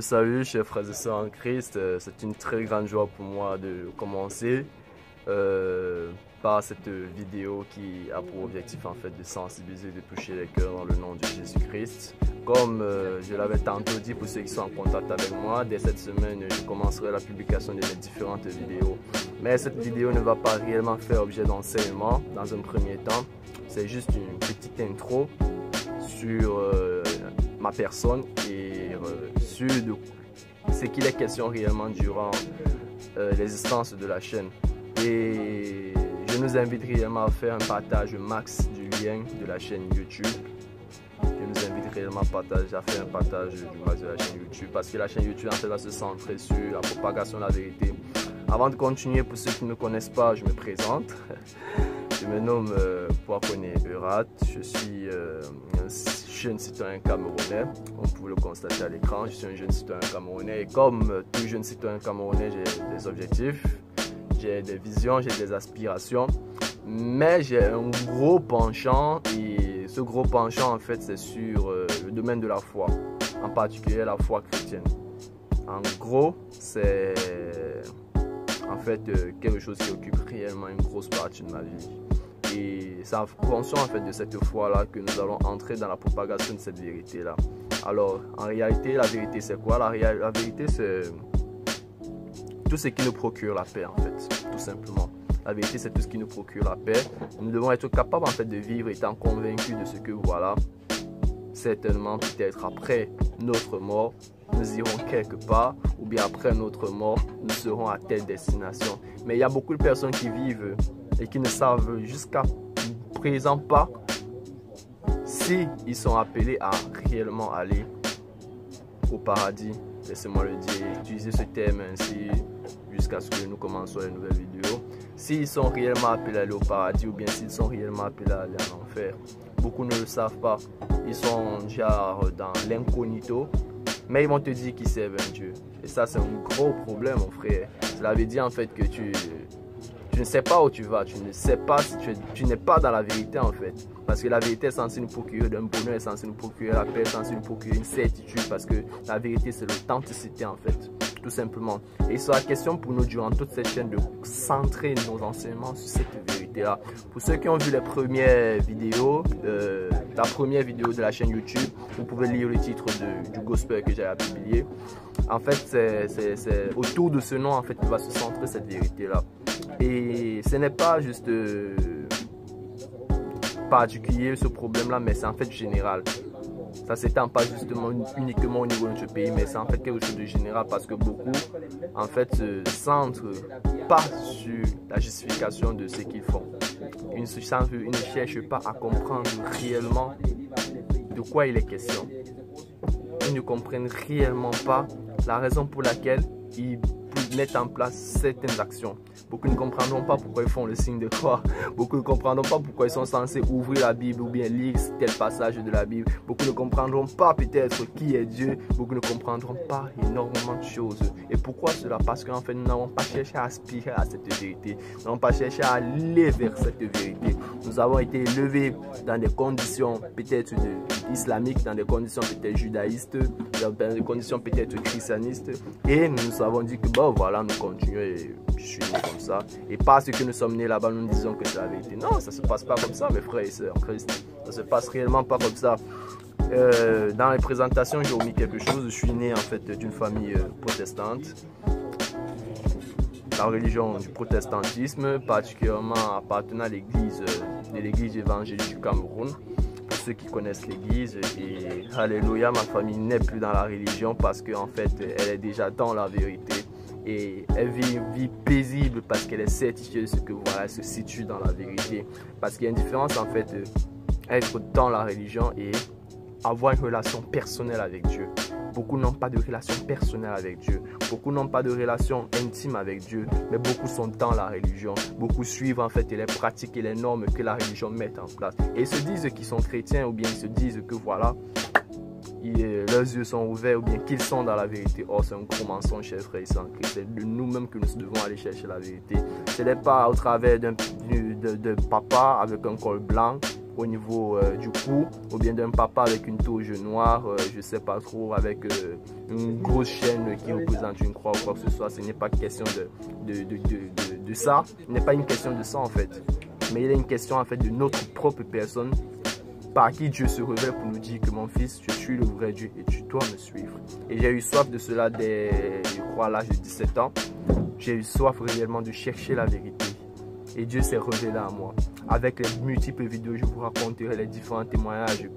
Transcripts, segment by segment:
Salut chers frères et sœurs en Christ, c'est une très grande joie pour moi de commencer par cette vidéo qui a pour objectif en fait de sensibiliser, de toucher les cœurs dans le nom de Jésus-Christ. Comme je l'avais tantôt dit pour ceux qui sont en contact avec moi, dès cette semaine je commencerai la publication de mes différentes vidéos. Mais cette vidéo ne va pas réellement faire objet d'enseignement dans un premier temps, c'est juste une petite intro sur ma personne et sur ce qu'il est question réellement durant l'existence de la chaîne. Et je nous invite réellement à faire un partage max du lien de la chaîne YouTube. Je nous invite réellement à faire un partage du max de la chaîne YouTube parce que la chaîne YouTube en fait va se centrer sur la propagation de la vérité. Avant de continuer, pour ceux qui ne me connaissent pas, je me présente. Je me nomme Pouakone Eurat, je suis un jeune citoyen camerounais, on peut le constater à l'écran, je suis un jeune citoyen camerounais et comme tout jeune citoyen camerounais, j'ai des objectifs, j'ai des visions, j'ai des aspirations, mais j'ai un gros penchant et ce gros penchant en fait c'est sur le domaine de la foi, en particulier la foi chrétienne. En gros, c'est en fait quelque chose qui occupe réellement une grosse partie de ma vie. Et c'est en fonction en fait de cette foi-là que nous allons entrer dans la propagation de cette vérité-là. Alors, en réalité, la vérité c'est quoi? La vérité c'est tout ce qui nous procure la paix en fait, tout simplement. La vérité c'est tout ce qui nous procure la paix. Nous devons être capables en fait de vivre étant convaincus de ce que voilà, certainement peut-être après notre mort, nous irons quelque part, ou bien après notre mort, nous serons à telle destination. Mais il y a beaucoup de personnes qui vivent et qui ne savent jusqu'à présent pas si ils sont appelés à réellement aller au paradis. Laissez-moi le dire, utiliser ce terme ainsi jusqu'à ce que nous commençons les nouvelles vidéos. S'ils sont réellement appelés à aller au paradis ou bien s'ils sont réellement appelés à aller en enfer. Beaucoup ne le savent pas. Ils sont déjà dans l'incognito. Mais ils vont te dire qu'ils servent un Dieu. Et ça, c'est un gros problème, mon frère. Cela veut dire en fait que tu ne sais pas où tu vas. Tu ne sais pas si tu n'es pas dans la vérité en fait. Parce que la vérité est censée nous procurer d'un bonheur, est censée nous procurer la paix, est censée nous procurer une certitude. Parce que la vérité, c'est l'authenticité en fait. Tout simplement. Et il sera question pour nous durant toute cette chaîne de centrer nos enseignements sur cette vérité-là. Pour ceux qui ont vu les premières vidéos, la première vidéo de la chaîne YouTube, vous pouvez lire le titre du gospel que j'ai publié. En fait, c'est autour de ce nom en fait que va se centrer cette vérité-là. Et ce n'est pas juste particulier ce problème-là, mais c'est en fait général. Ça ne s'étend pas justement uniquement au niveau de notre pays, mais c'est en fait quelque chose de général parce que beaucoup en fait se centrent pas sur la justification de ce qu'ils font. Ils ne cherchent pas à comprendre réellement de quoi il est question. Ils ne comprennent réellement pas la raison pour laquelle ils mettent en place certaines actions. Beaucoup ne comprendront pas pourquoi ils font le signe de croix. Beaucoup ne comprendront pas pourquoi ils sont censés ouvrir la Bible ou bien lire tel passage de la Bible. Beaucoup ne comprendront pas peut-être qui est Dieu. Beaucoup ne comprendront pas énormément de choses. Et pourquoi cela? Parce qu'en fait, nous n'avons pas cherché à aspirer à cette vérité. Nous n'avons pas cherché à aller vers cette vérité. Nous avons été élevés dans des conditions peut-être islamiques, dans des conditions peut-être judaïstes, dans des conditions peut-être christianistes. Et nous nous avons dit que bon, voilà, nous continuons et je suis né comme ça. Et parce que nous sommes nés là-bas, nous nous disons que c'est la vérité. Non, ça ne se passe pas comme ça, mes frères et sœurs en Christ. Ça ne se passe réellement pas comme ça. Dans les présentations, j'ai omis quelque chose. Je suis né en fait d'une famille protestante. La religion du protestantisme, particulièrement appartenant à l'église de l'église évangélique du Cameroun. Pour ceux qui connaissent l'église, et alléluia, ma famille n'est plus dans la religion parce qu'en fait, elle est déjà dans la vérité. Et elle vit une vie paisible parce qu'elle est certifiée de ce que voilà, elle se situe dans la vérité. Parce qu'il y a une différence en fait, être dans la religion et avoir une relation personnelle avec Dieu. Beaucoup n'ont pas de relation personnelle avec Dieu. Beaucoup n'ont pas de relation intime avec Dieu. Mais beaucoup sont dans la religion. Beaucoup suivent en fait les pratiques et les normes que la religion met en place. Et ils se disent qu'ils sont chrétiens ou bien ils se disent que voilà, leurs yeux sont ouverts ou bien qu'ils sont dans la vérité. Or, c'est un gros mensonge, chers frères et sœurs en Christ. C'est de nous-mêmes que nous devons aller chercher la vérité. Ce n'est pas au travers d'un papa avec un col blanc au niveau du cou, ou bien d'un papa avec une toge noire, je sais pas trop, avec une grosse chaîne qui représente une croix ou quoi que ce soit. Ce n'est pas question de ça, ce n'est pas une question de ça en fait, mais il est une question en fait de notre propre personne, par qui Dieu se révèle pour nous dire que mon fils, je suis le vrai Dieu et tu dois me suivre. Et j'ai eu soif de cela dès, je crois, l'âge de 17 ans. J'ai eu soif réellement de chercher la vérité. Et Dieu s'est révélé à moi. Avec les multiples vidéos, je vous raconterai les différents témoignages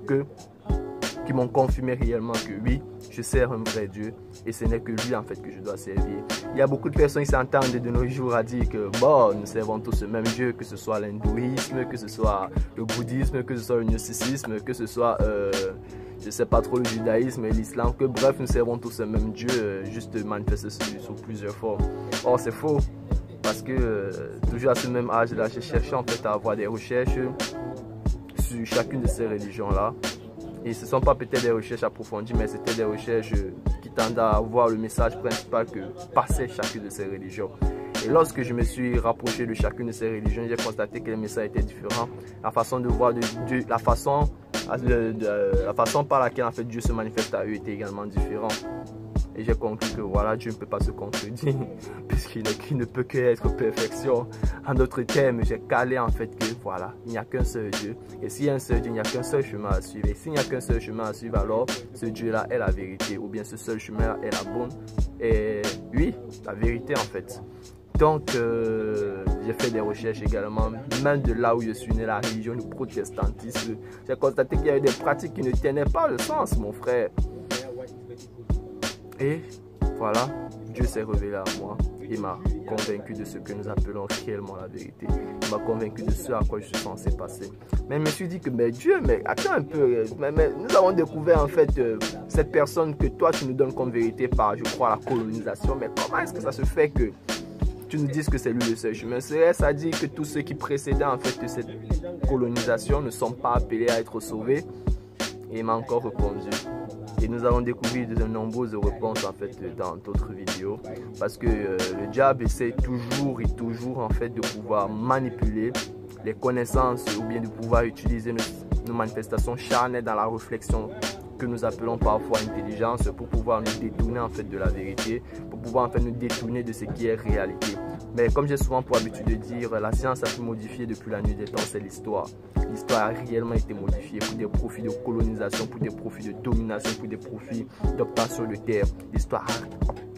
qui m'ont confirmé réellement que oui, je sers un vrai Dieu et ce n'est que lui en fait que je dois servir. Il y a beaucoup de personnes qui s'entendent de nos jours à dire que bon, nous servons tous le même Dieu, que ce soit l'hindouisme, que ce soit le bouddhisme, que ce soit le gnosticisme, que ce soit je sais pas trop le judaïsme et l'islam, que bref nous servons tous le même Dieu, juste manifesté sous plusieurs formes. Or c'est faux, parce que toujours à ce même âge là, j'ai cherché en fait à avoir des recherches sur chacune de ces religions là. Et ce ne sont pas peut-être des recherches approfondies, mais c'était des recherches qui tendent à voir le message principal que passait chacune de ces religions. Et lorsque je me suis rapproché de chacune de ces religions, j'ai constaté que les messages étaient différents. La façon de voir de Dieu, la façon par laquelle en fait Dieu se manifeste à eux était également différente. Et j'ai conclu que voilà, Dieu ne peut pas se contredire, puisqu'il ne peut qu'être perfection. En d'autres termes, j'ai calé en fait que voilà, il n'y a qu'un seul Dieu. Et s'il y a un seul Dieu, il n'y a qu'un seul chemin à suivre. Et s'il n'y a qu'un seul chemin à suivre, alors ce Dieu-là est la vérité. Ou bien ce seul chemin-là est la bonne. Et oui, la vérité en fait. Donc, j'ai fait des recherches également, même de là où je suis né, la religion du protestantisme. J'ai constaté qu'il y avait des pratiques qui ne tenaient pas le sens, mon frère. Et voilà, Dieu s'est révélé à moi. Il m'a convaincu de ce que nous appelons réellement la vérité. Il m'a convaincu de ce à quoi je suis censé passer. Mais je me suis dit que, mais Dieu, mais attends un peu. Mais nous avons découvert en fait cette personne que toi tu nous donnes comme vérité par, je crois, la colonisation. Mais comment est-ce que ça se fait que tu nous dises que c'est lui le seul chemin? Ça dit que tous ceux qui précédaient en fait de cette colonisation ne sont pas appelés à être sauvés. Et il m'a encore répondu. Et nous allons découvrir de nombreuses réponses en fait dans d'autres vidéos, parce que le diable essaie toujours et toujours en fait de pouvoir manipuler les connaissances ou bien de pouvoir utiliser nos manifestations charnelles dans la réflexion que nous appelons parfois intelligence pour pouvoir nous détourner en fait de la vérité, pour pouvoir en fait nous détourner de ce qui est réalité. Mais comme j'ai souvent pour habitude de dire, la science a pu modifier depuis la nuit des temps, c'est l'histoire. L'histoire a réellement été modifiée pour des profits de colonisation, pour des profits de domination, pour des profits d'obtention de terre. L'histoire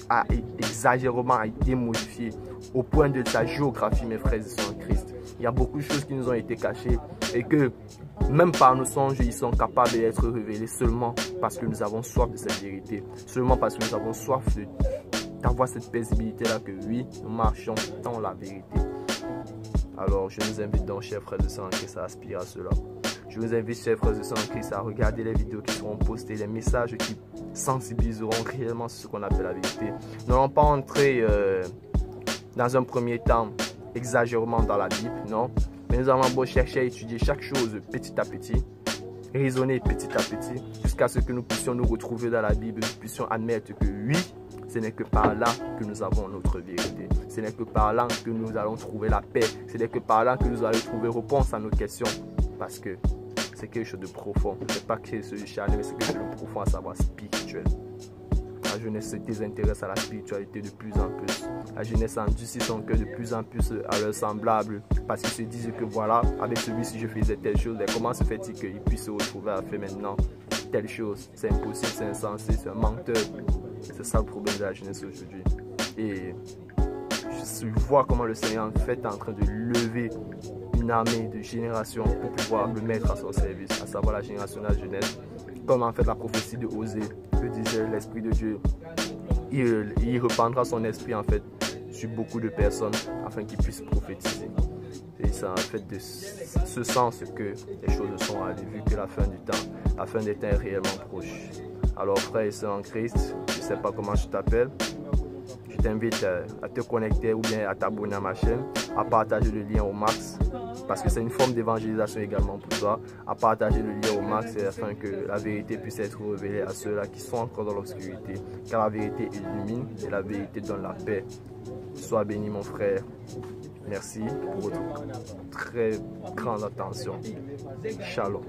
a exagérément été modifiée au point de sa géographie, mes frères et sœurs en Christ. Il y a beaucoup de choses qui nous ont été cachées et que même par nos songes, ils sont capables d'être révélés seulement parce que nous avons soif de cette vérité, seulement parce que nous avons soif d'avoir cette paisibilité-là que oui, nous marchons dans la vérité. Alors, je vous invite donc, chers frères et sœurs en Christ, à aspirer à cela. Je vous invite, chers frères et sœurs en Christ, à regarder les vidéos qui seront postées, les messages qui sensibiliseront réellement sur ce qu'on appelle la vérité. Nous n'allons pas entrer dans un premier temps exagérément dans la Bible, non. Mais nous allons beau chercher à étudier chaque chose petit à petit, raisonner petit à petit, jusqu'à ce que nous puissions nous retrouver dans la Bible, nous puissions admettre que oui, ce n'est que par là que nous avons notre vérité. Ce n'est que par là que nous allons trouver la paix. Ce n'est que par là que nous allons trouver réponse à nos questions. Parce que c'est quelque chose de profond. Ce n'est pas quelque chose de charnel, mais c'est quelque chose de profond, à savoir spirituel. La jeunesse se désintéresse à la spiritualité de plus en plus. La jeunesse endurcit son cœur de plus en plus à leurs semblables. Parce qu'ils se disent que voilà, avec celui-ci je faisais telle chose. Mais comment se fait-il qu'il puisse se retrouver à faire maintenant telle chose? C'est impossible, c'est insensé, c'est un menteur. C'est ça le problème de la jeunesse aujourd'hui. Et je vois comment le Seigneur en fait est en train de lever une armée de générations pour pouvoir le mettre à son service, à savoir la génération de la jeunesse. Comme en fait la prophétie de Osée, que disait l'Esprit de Dieu. Il reprendra son esprit en fait sur beaucoup de personnes afin qu'ils puissent prophétiser. Et c'est en fait de ce sens que les choses sont allées, vu que la fin du temps, la fin des temps est réellement proche. Alors frères et sœurs en Christ, je ne sais pas comment je t'appelle, je t'invite à te connecter ou bien à t'abonner à ma chaîne, à partager le lien au max, parce que c'est une forme d'évangélisation également pour toi, à partager le lien au max afin que la vérité puisse être révélée à ceux-là qui sont encore dans l'obscurité, car la vérité illumine et la vérité donne la paix. Sois béni mon frère, Merci pour votre très grande attention. Shalom.